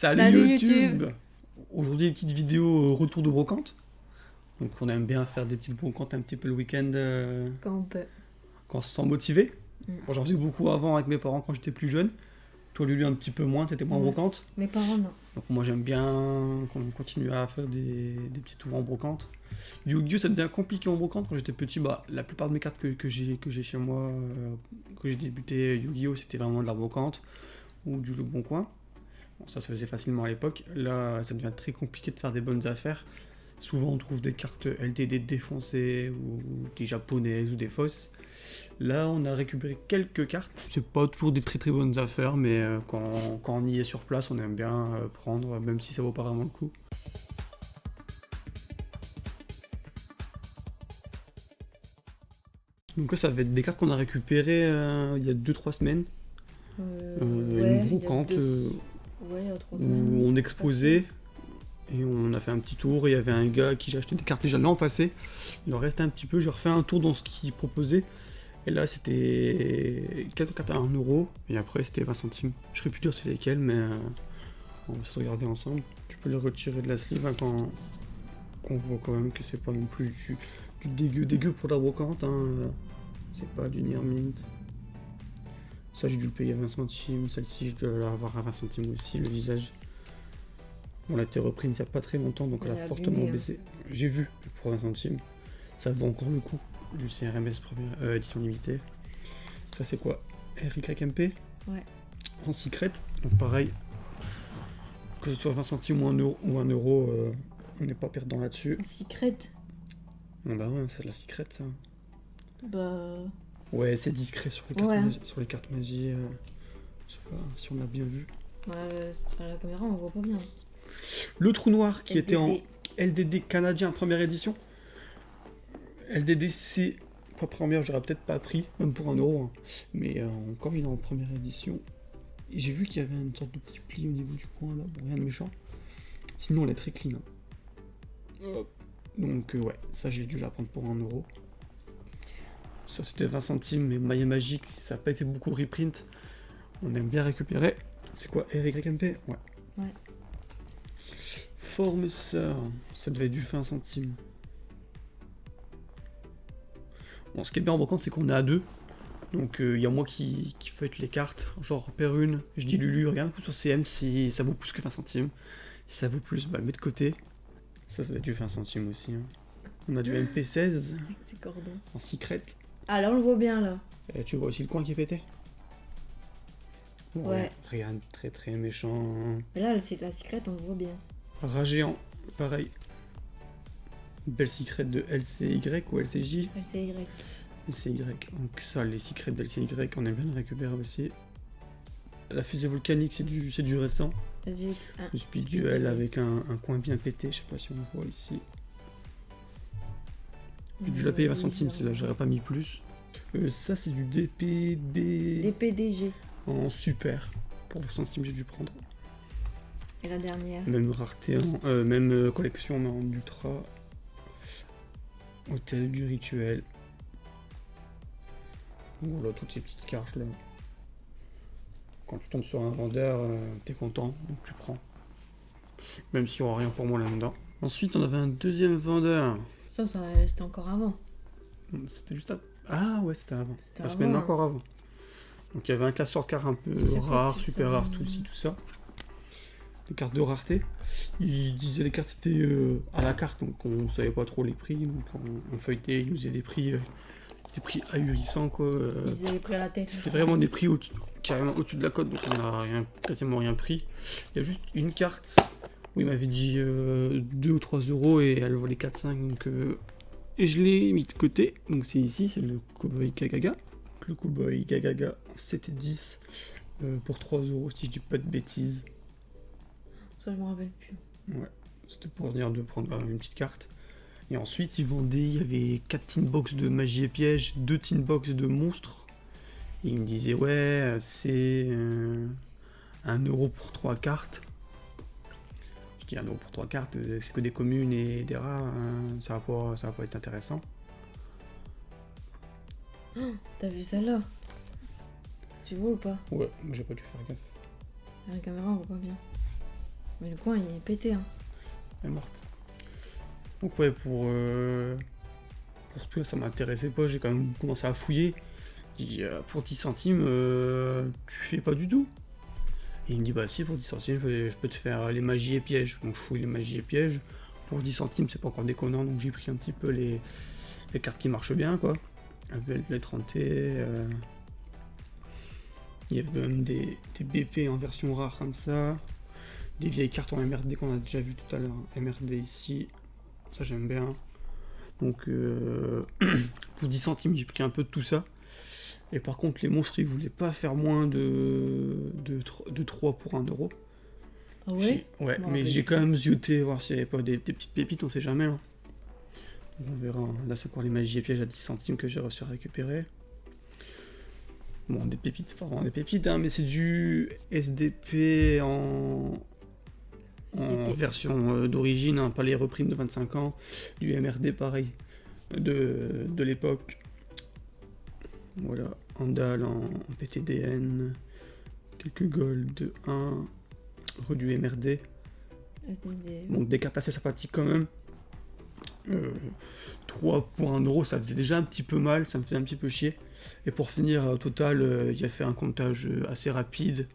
Salut YouTube. Aujourd'hui, une petite vidéo retour de brocante. Donc on aime bien faire des petites brocantes un petit peu le week-end Quand on peut. quand on se sent motivé. Mm. Bon, j'en faisais beaucoup avant avec mes parents quand j'étais plus jeune. Toi Lulu un petit peu moins, t'étais moins Ouais. brocante. Mes parents, non. Donc moi j'aime bien qu'on continue à faire des petits tours en brocante. Yu-Gi-Oh ça devient compliqué en brocante. Quand j'étais petit, la plupart de mes cartes que j'ai chez moi, que j'ai débuté Yu-Gi-Oh c'était vraiment de la brocante ou du Le Bon Coin. Bon, ça se faisait facilement à l'époque. Là ça devient très compliqué de faire des bonnes affaires. Souvent on trouve des cartes LTD défoncées ou des japonaises ou des fausses. Là on a récupéré quelques cartes. C'est pas toujours des très très bonnes affaires, mais quand on y est sur place on aime bien prendre, même si ça vaut pas vraiment le coup. Donc là ça va être des cartes qu'on a récupérées il y a 2-3 semaines. Une brocante il y a 3 où semaines. on exposait. Et on a fait un petit tour, il y avait un gars qui j'ai acheté des cartes déjà l'an passé. Il en restait un petit peu, j'ai refait un tour dans ce qu'il proposait. Et là c'était 4 cartes à 1€, et après c'était 20 centimes. Je serais plus dire c'est lesquels, mais on va se regarder ensemble. Tu peux les retirer de la sleeve hein, quand on voit quand même que c'est pas non plus du dégueu pour la brocante. Hein. C'est pas du Near Mint. Ça j'ai dû le payer à 20 centimes, celle-ci je dois l'avoir à 20 centimes aussi, le visage. On l'a été repris il n'y a pas très longtemps, donc elle a fortement baissé. J'ai vu pour 20 centimes. Ça vaut encore le coup du CRMS première édition limitée. Ça c'est quoi? RYMP? Ouais. En secret. Donc pareil, que ce soit 20 centimes ou 1€, on n'est pas perdant là-dessus. Secret. Bon bah ouais, c'est de la secret ça. Bah. Ouais, c'est discret sur les cartes magie. Je sais pas si on a bien vu. À la caméra, on voit pas bien. Le trou noir qui LDD. était en LDD canadien première édition. LDD c'est pas première, j'aurais peut-être pas pris, même pour 1€. Hein. Mais encore il est en première édition. Et j'ai vu qu'il y avait une sorte de petit pli au niveau du coin là, bon rien de méchant. Sinon elle est très clean. Hein. Donc ouais, ça j'ai dû la prendre pour 1€. Ça c'était 20 centimes, mais Maya Magique, ça n'a pas été beaucoup reprint. On aime bien récupérer. C'est quoi, RYMP? Ouais. Ouais. Formesseur, ça devait être du 20 centimes. Bon, ce qui est bien en brocante, c'est qu'on est à deux. Donc il y a moi qui feuille les cartes. Genre, repère une, je dis Lulu, regarde un coup sur CM si ça vaut plus que 20 centimes. Si ça vaut plus, bah le mets de côté. Ça va être du 20 centimes aussi. Hein. On a du MP16 C'est cordon. en secret. Ah là, on le voit bien là. Et tu vois aussi le coin qui est pété. Bon, Ouais. Rien de très très méchant. Mais là, c'est la secret, on le voit bien. Ragéant, pareil. Belle secret de LCY ou LCJ. LCY. LCY. Donc ça, les secrets de LCY, on aime bien le récupérer aussi. La fusée volcanique, c'est du récent. LCX1. Le speed duel avec un coin bien pété, je sais pas si on voit ici. J'ai dû la payer 20 centimes, c'est là, j'aurais pas mis plus. Ça, c'est du DPB. DPDG. En super. Pour 20 centimes, j'ai dû prendre. Et la dernière. Même rareté, même collection, mais en ultra. Hôtel du rituel. Voilà, toutes ces petites cartes là. Quand tu tombes sur un vendeur, t'es content, donc tu prends. Même s'il n'y aura rien pour moi là-dedans. Ensuite, on avait un deuxième vendeur. Ça c'était encore avant. C'était juste à... Ah ouais, c'était avant. C'était La avant, semaine hein. encore avant. Donc il y avait un casseur car un peu C'est rare, pas super ça. rare, tout ci, tout ça. Des cartes de rareté. Il disait les cartes étaient à la carte, donc on savait pas trop les prix. Donc on feuilletait, il nous faisait des prix ahurissants quoi. Ils faisaient les prix à la tête. C'était vraiment des prix carrément au-dessus de la cote, donc on n'a quasiment rien pris. Il y a juste une carte où il m'avait dit 2 ou 3€ et elle valait 4-5, donc et je l'ai mis de côté. Donc c'est ici, c'est le Cowboy Gagaga. Donc, le Cowboy Gagaga en 7 et 10 pour 3€ si je dis pas de bêtises. Ça, je me rappelle plus. Ouais, c'était pour venir de prendre une petite carte. Et ensuite, ils vendaient, il y avait 4 tin box de magie et piège, 2 tin box de monstres. Et ils me disaient, ouais, c'est 1€ pour 3 cartes. Je dis 1€ pour 3 cartes, c'est que des communes et des rares, hein, ça va pas être intéressant. Oh, t'as vu celle-là? Tu vois ou pas? Ouais, moi j'ai pas dû faire gaffe. À la caméra, on voit pas bien. Mais le coin, il est pété, hein. Elle est morte. Donc ouais, pour ce prix, ça m'intéressait pas, j'ai quand même commencé à fouiller. J'ai dit, pour 10 centimes, tu fais pas du tout. Et il me dit, bah si, pour 10 centimes, je peux te faire les magies et pièges. Donc je fouille les magies et pièges. Pour 10 centimes, c'est pas encore déconnant, donc j'ai pris un petit peu les cartes qui marchent bien, quoi. Les 30 il y avait même des BP en version rare comme ça. Des vieilles cartes en MRD qu'on a déjà vu tout à l'heure. MRD ici, ça j'aime bien. Donc pour 10 centimes, j'ai pris un peu de tout ça. Et par contre, les monstres, ils voulaient pas faire moins de 3 pour 1 euro. Ah ouais? Ouais, Bon, mais bah, j'ai quand même zioté, voir s'il n'y avait pas des petites pépites, on sait jamais. Hein. On verra. Là, c'est pour les magies et pièges à 10 centimes que j'ai reçu à récupérer. Bon, des pépites, c'est pas vraiment des pépites, hein, mais c'est du SDP en SDP. version d'origine, hein, pas les reprimes de 25 ans. Du MRD pareil, de l'époque. Voilà, Andal en PTDN, quelques gold 1, du MRD. SDD. Donc des cartes assez sympathiques quand même. 3 pour 1 euro, ça faisait déjà un petit peu mal, ça me faisait un petit peu chier. Et pour finir, au total, il a fait un comptage assez rapide.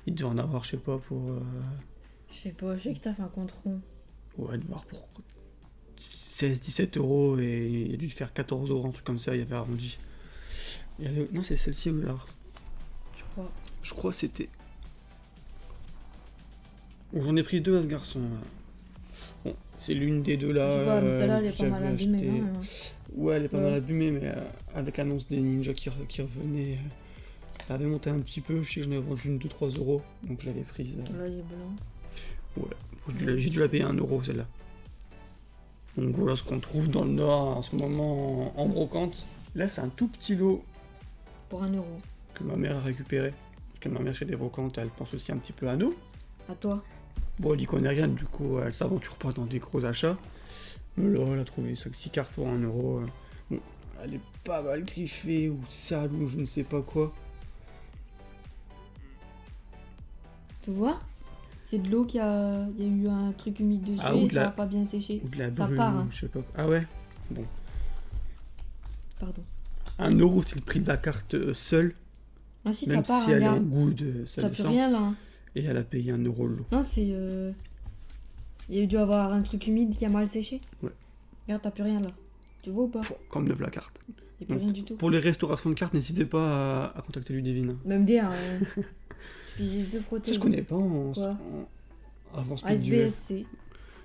Il devait en avoir, je sais pas, pour... Je sais pas, je sais que t'as fait un compte rond. Ouais, il devait avoir pour 16-17 euros et il a dû faire 14 euros, un truc comme ça, il avait arrondi. Non, c'est celle-ci ou là. Je crois. Je crois que c'était... Bon, j'en ai pris 2 à ce garçon. Bon, c'est l'une des deux là. Je vois, mais celle-là, elle est que pas mal j'avais abîmée, acheté. non? Ouais, elle est pas Ouais. mal abîmée, mais avec l'annonce des ninjas qui revenaient, elle avait monté un petit peu. Je sais que j'en ai vendu une 2-3 euros, donc je l'avais prise. Là, il est blanc. Ouais, j'ai dû la payer 1 euro celle-là. Donc voilà ce qu'on trouve dans le Nord en ce moment en brocante. Là, c'est un tout petit lot Pour 1 euro. que ma mère a récupéré. Parce que ma mère, chez des brocantes, elle pense aussi un petit peu à nous. À toi. Bon, elle y connaît rien, du coup, elle s'aventure pas dans des gros achats. Mais là, elle a trouvé 5-6 cartes pour 1 euro. Bon, elle est pas mal griffée ou sale ou je ne sais pas quoi. Tu vois? C'est de l'eau qui a... Il y a eu un truc humide dessus Ah, ou et de ça la- a pas bien séché. Ou de la Ça brune, part, hein. je sais pas. Ah ouais. Pardon. 1 euro, c'est le prix de la carte seule. Ah si, Même ça part, si elle est en regarde. goût de Ça ça pue descend. rien, là. Hein. Et elle a payé 1 euro le lot. Non, c'est... Il y a dû avoir un truc humide qui a mal séché. Ouais. Regarde, t'as plus rien, là. Tu vois ou pas? Comme neuve la carte. Il y a plus Donc, rien du tout. Pour les restaurations de cartes, n'hésitez pas à contacter Ludivine. Même dire, il suffit juste de Ça, protéger. je connais pas Quoi avant Speed Duel. ASBSC.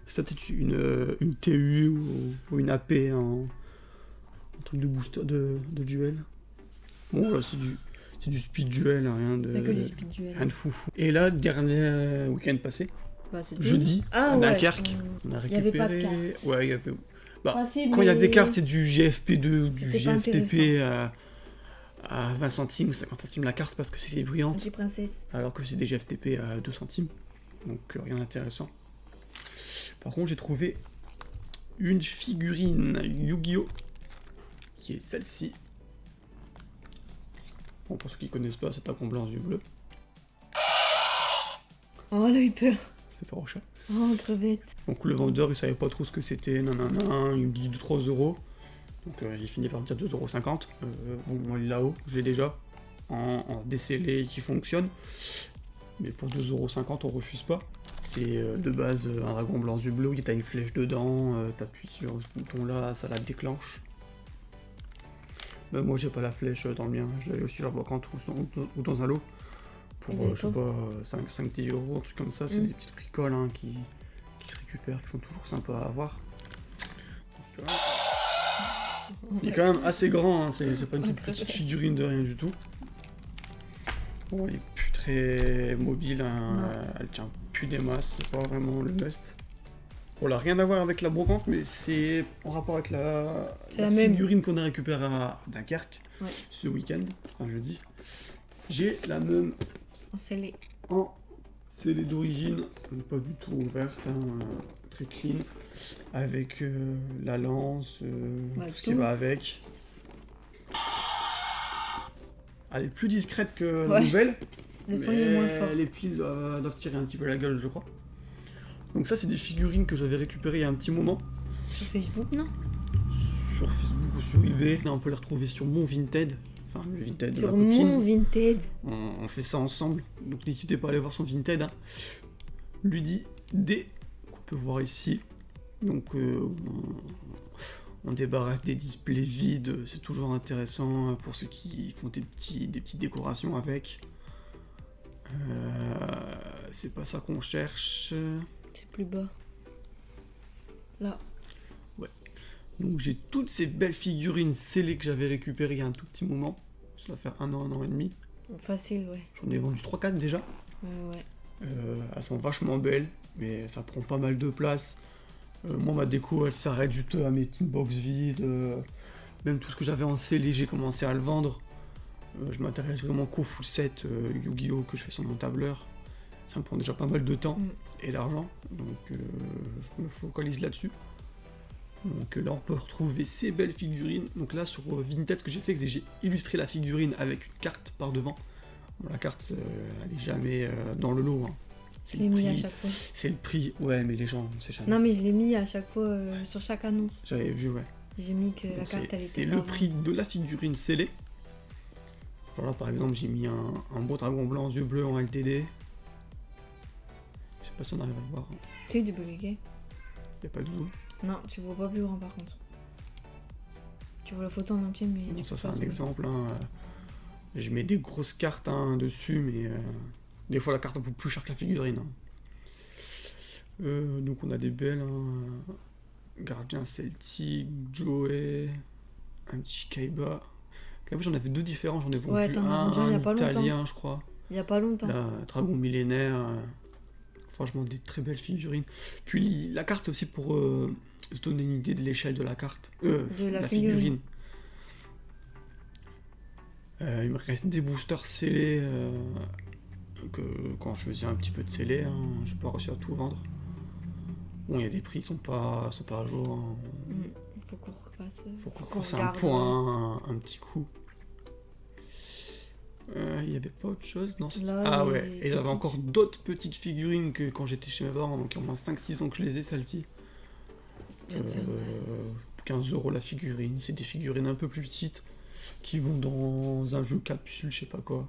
C'est peut-être une TU ou une AP, un truc de booster de duel. Bon, là, c'est du Speed Duel, hein, rien Il y a que du de, speed duel. rien de foufou. Et là, dernier week-end passé, Bah, c'est tout. jeudi, Ah, à ouais. Dunkerque, on a Il y avait pas de récupéré... cartes. Ouais, il y avait... Bah, Ah, si, quand il y a mais des cartes, c'est du GFP2 ou du C'était pas GFTP à 20 centimes ou 50 centimes la carte parce que c'est brillante. Anti-princesse. Alors que c'est des GFTP à 2 centimes. Donc rien d'intéressant. Par contre, j'ai trouvé une figurine Yu-Gi-Oh! Qui est celle-ci. Bon, pour ceux qui connaissent pas, c'est un blanc, yeux bleus. Oh, elle a eu peur. C'est pas au chat. Oh, crevette. Donc le vendeur, il savait pas trop ce que c'était, nanana, il me dit 2-3 euros. Donc il finit par me dire 2,50 €. Bon, moi là-haut, je l'ai déjà en décellé qui fonctionne. Mais pour 2,50 €, on refuse pas. C'est de base un dragon blanc yeux bleus, t'as une flèche dedans, t'appuies sur ce bouton là, ça la déclenche. Moi j'ai pas la flèche dans le mien, je l'avais aussi sur la brocante ou dans un lot. Pour, Et je sais pas, 5-10 €, un truc comme ça, c'est Mm. des petites bricoles hein, qui se récupèrent, qui sont toujours sympas à avoir. Donc, il est quand même assez grand, hein, c'est pas une toute petite figurine de rien du tout. Bon, elle est plus très mobile, hein, Non. elle tient plus des masses, c'est pas vraiment le must. Voilà, rien à voir avec la brocante, mais c'est en rapport avec la la même. figurine qu'on a récupérée à Dunkerque Ouais. ce week-end, enfin jeudi. J'ai la même On scellé. en scellé d'origine, pas du tout ouverte, hein, très clean, avec la lance, Ouais, tout ce qui tout. va avec. Elle est plus discrète que la Ouais. nouvelle, Le son il est moins fort. les piles doivent tirer un petit peu la gueule, je crois. Donc ça, c'est des figurines que j'avais récupérées il y a un petit moment. Sur Facebook, non? Sur Facebook ou sur eBay. On peut les retrouver sur mon Vinted. Enfin, le Vinted de ma Sur copine. mon Vinted. On fait ça ensemble. Donc n'hésitez pas à aller voir son Vinted. Hein. Ludi D, qu'on peut voir ici. Donc on débarrasse des displays vides. C'est toujours intéressant pour ceux qui font des petites décorations avec. C'est pas ça qu'on cherche. C'est plus bas. Là. Donc j'ai toutes ces belles figurines scellées que j'avais récupérées il y a un tout petit moment. Ça doit faire un an et demi. Facile, ouais. J'en ai vendu 3-4 déjà. Ouais. Elles sont vachement belles, mais ça prend pas mal de place. Moi, ma déco, elle s'arrête juste à mes tin box vides. Même tout ce que j'avais en scellé, j'ai commencé à le vendre. Je m'intéresse vraiment qu'au full set Yu-Gi-Oh! Que je fais sur mon tableur. Ça me prend déjà pas mal de temps et d'argent, donc je me focalise là-dessus. Donc là, on peut retrouver ces belles figurines. Donc là, sur Vinted, ce que j'ai fait, c'est que j'ai illustré la figurine avec une carte par devant. Bon, la carte, elle est jamais dans le lot. Hein. Je l'ai mis à chaque fois. C'est le prix. Ouais, mais les gens, on sait jamais. Non, mais je l'ai mis à chaque fois sur chaque annonce. J'avais vu, ouais. J'ai mis que la carte, elle était. C'est le prix de la figurine scellée. Genre là, par exemple, j'ai mis un beau dragon blanc, yeux bleus en LTD. Je sais pas si on arrive à le voir. Hein. Tu es du Bulgari. Y a pas de zoom. Non, tu vois pas plus grand par contre. Tu vois la photo en entier, mais. Bon, ça, c'est un exemple. Hein. Je mets des grosses cartes hein, dessus, mais des fois la carte vaut plus cher que la figurine. Hein. Donc on a des belles. Hein. Gardien Celtic, Joey, un petit Kaiba. J'en avais deux différents, j'en ai vendu un italien, je crois. Il y a pas longtemps. Là, Dragon millénaire. Franchement, des très belles figurines. Puis la carte, c'est aussi pour se donner une idée de l'échelle de la carte. De la figurine. Il me reste des boosters scellés. Que quand je faisais un petit peu de scellé, hein, je n'ai pas réussi à tout vendre. Bon, il y a des prix, ils sont pas à jour. Hein. Faut qu'on refasse. Faut qu'on refasse un point, un petit coup. Il n'y avait pas autre chose dans ce... Ah ouais, et j'avais encore d'autres petites figurines que quand j'étais chez mes parents, donc il y a au moins 5-6 ans que je les ai, celles-ci. 15 € la figurine, c'est des figurines un peu plus petites qui vont dans un jeu capsule, je sais pas quoi.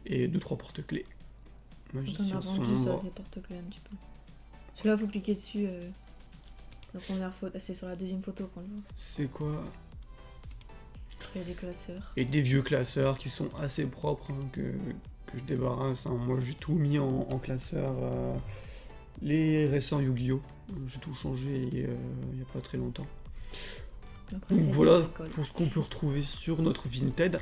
Et 2-3 porte-clés. Magicien sombre. Ça, des porte-clés un petit peu. Celui-là, faut cliquer dessus. La première photo, c'est sur la deuxième photo qu'on le voit. C'est quoi? Il y a des classeurs. Et des vieux classeurs qui sont assez propres hein, que je débarrasse. Hein. Moi j'ai tout mis en classeur. Les récents Yu-Gi-Oh! J'ai tout changé il n'y a pas très longtemps. Après, donc voilà pour ce qu'on peut retrouver sur notre Vinted.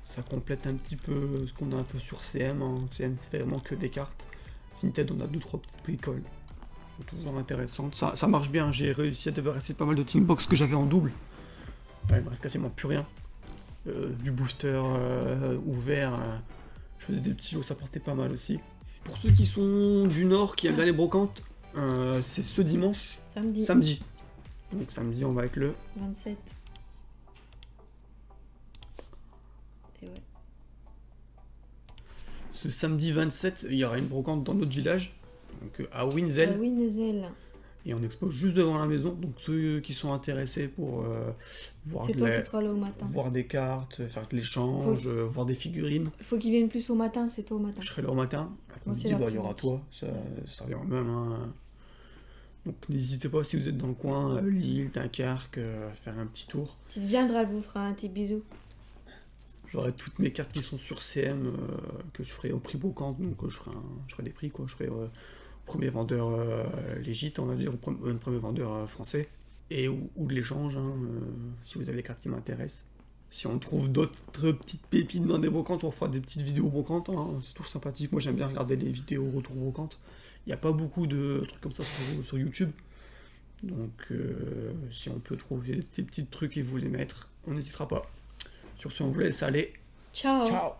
Ça complète un petit peu ce qu'on a un peu sur CM. Hein. CM c'est vraiment que des cartes. Vinted on a 2-3 petites bricoles. C'est toujours intéressant. Ça marche bien, j'ai réussi à débarrasser pas mal de team box que j'avais en double. Ouais, il me reste quasiment plus rien. Du booster ouvert, je faisais des petits lots, ça portait pas mal aussi. Pour ceux qui sont du nord, qui aiment bien les brocantes, c'est ce dimanche. Samedi. Donc samedi, on va être le 27. Et ouais. Ce samedi 27, il y aura une brocante dans notre village. Donc à Winzel. Et on expose juste devant la maison. Donc ceux qui sont intéressés pour voir, voir des cartes, faire de l'échange, voir des figurines. Il faut qu'ils viennent plus au matin, c'est toi au matin. Je serai là au matin. Après midi, il y aura toi. Ça revient au même. Hein. Donc n'hésitez pas si vous êtes dans le coin, Lille, Dunkerque, faire un petit tour. Tu viendras, elle vous fera un petit bisou. J'aurai toutes mes cartes qui sont sur CM que je ferai au prix brocante. Donc je ferai des prix quoi. Je ferai premier vendeur légit, on va dire, ou premier vendeur français, et ou de l'échange, hein, si vous avez des cartes qui m'intéressent. Si on trouve d'autres petites pépites dans des brocantes, on fera des petites vidéos brocantes, hein, c'est toujours sympathique. Moi j'aime bien regarder les vidéos retour brocantes. Il n'y a pas beaucoup de trucs comme ça sur YouTube. Donc si on peut trouver des petits trucs et vous les mettre, on n'hésitera pas. Sur ce, on vous laisse aller. Ciao. Ciao.